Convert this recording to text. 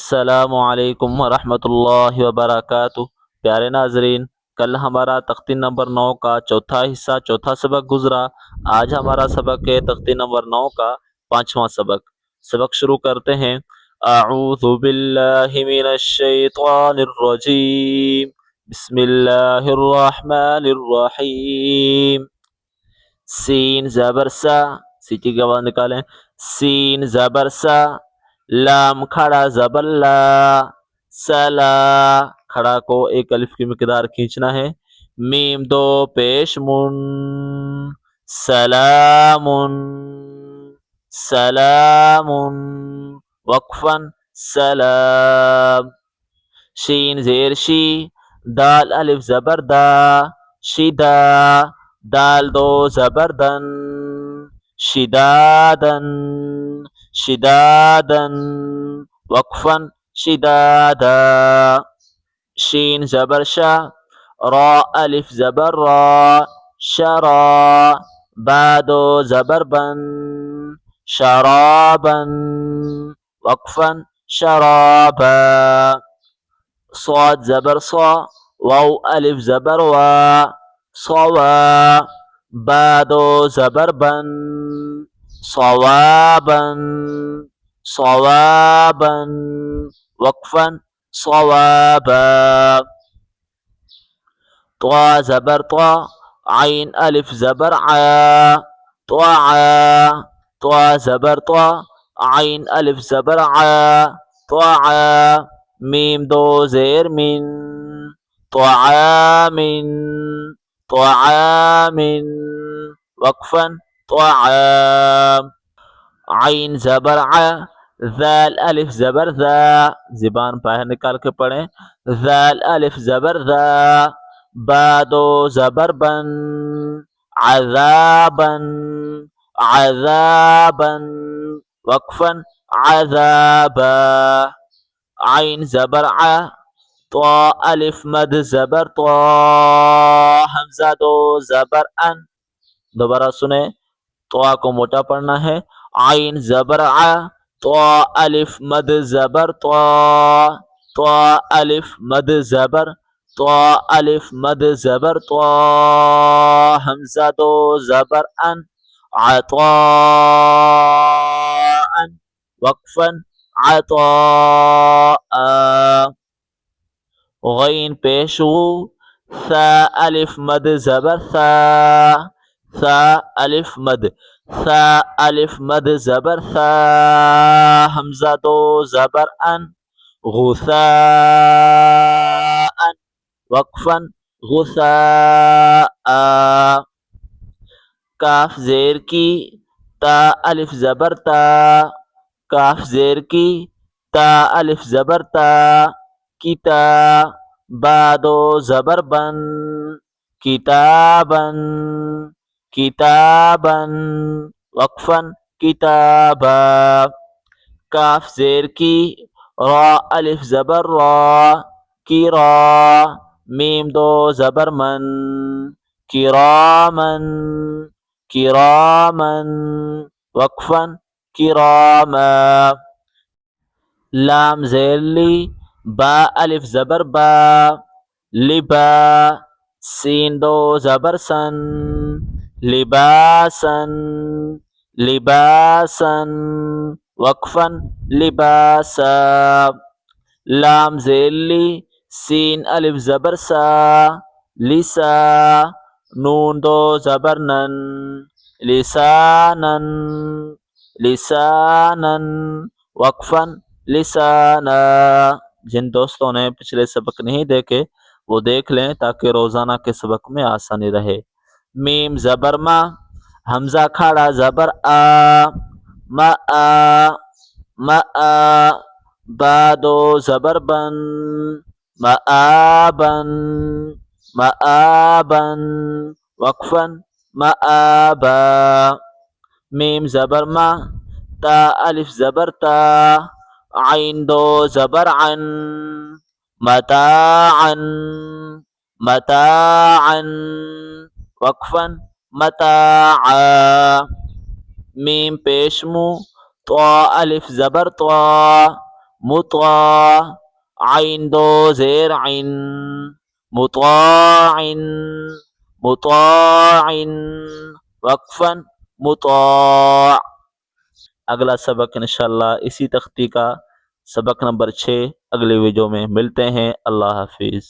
अस्सलामुअलैकुम वरहमतुल्लाहि वबरकातुह। प्यारे नाजरीन, कल हमारा तख्ती नंबर 9 का चौथा हिस्सा चौथा सबक गुजरा। आज हमारा सबक है तख्ती नंबर 9 का पांचवा सबक। सबक शुरू करते हैं। अऊज़ु बिल्लाहि मिनश शैतानिर रजीम। बिस्मिल्लाहिर रहमानिर रहीम। सीन ज़बर सा, सी की गवाह निकालें। सीन ज़बर सा, लाम खड़ा ज़बर ला, सला खड़ा को एक अलिफ की मिकदार खींचना है। मीम दो पेश मुन, सलामुन, सलामुन, वक्फन सलाम। शीन जेर शी, दाल अलिफ ज़बर दा, शिदा, दाल दो ज़बर दन, शिदादन, शिदादन, वक्फन शिदादा। शीन ज़बर शा, रा अलिफ ज़बर रा, शरा, बा दो ज़बर बन, शराबन, वक्फन शराबा। صاد ज़बर सौ, वाव अलिफ ज़बर वा, सवा, बा दो ज़बर बन, सवाबन, सवाबन, वक्फन सवाबा। त्वा ज़बर त्वा, आइन अलिफ ज़बर आ, त्वा, त्वा ज़बर त्वा, आइन अलिफ ज़बर आ, त्वा। मीम दो ज़ेर मिन, त्वामिन, त्वामिन, वक्फन त्वाम। आइन ज़बर आ, ज़ाल अलिफ ज़बर ज़ा, ज़बान बाहर निकाल के पढ़ें। ज़ाल अलिफ ज़बर ज़ा, बा दो ज़बर बन, अज़ाबन, अज़ाबन, वक्फन अज़ाबा। आइन ज़बर आ, त्वा अलिफ मद ज़बर त्वा, हमज़ा दो ज़बर अन। दोबारा सुने, त्वा को मोटा पढ़ना है। आइन ज़बर आ, त्वा अलिफ मद ज़बर त्वा, त्वा अलिफ मद ज़बर, त्वा अलिफ मद ज़बर त्वा, हमज़ा दो ज़बर अन, अत्वा अन, वक्फन अत्वा। गैन पेश गू, सा अलिफ मद ज़बर सा, सा अलिफ मद, सा अलिफ मद ज़बर सा, हमज़ा दो ज़बर अन, गुसाअन, वक्फन गुसाअ। काफ ज़ेर की, ता अलिफ ज़बर ता, काफ ज़ेर की, ता अलिफ ज़बर ता, किता, बा दो ज़बर बन, किताबन, किताबन, वक्फन किताबा। काफ ज़ेर की, रा अलिफ ज़बर रा, किरा, मीम दो ज़बर मन, किरामन, किरामन, वक्फन किरामा। लाम ज़ेर ली, बा अलिफ ज़बर बा, लिबा, सीन दो ज़बर सन, लिबासन, लिबासन, वक्फन लिबासा। लाम ज़ेर ली, सीन अलिफ ज़बर सा, लिसा, नून दो ज़बर नन, लिसानन, लिसानन, वक्फन लिसाना। जिन दोस्तों ने पिछले सबक नहीं देखे वो देख लें ताकि रोज़ाना के सबक में आसानी रहे। मीम ज़बर मा, हमज़ा खड़ा ज़बर आ, मा आ, मा आ, बा दो ज़बर बन, मआबन, मआबन, वक्फन मआबा। मीम ज़बर मा, ता अलिफ ज़बर ता, आइन दो ज़बर अन, मताअन, मताअन, वक्फन मताआ। मीम पेश मु, त्वा अलिफ ज़बर त्वा, मुतआ, आइन दो ज़ेर आइन, मुतआइन, मुतआइन, वक्फन, मुतआ। अगला सबक इंशाल्लाह इसी तख्ती का सबक नंबर 6 अगले वीडियो में मिलते हैं। अल्लाह हाफिज़।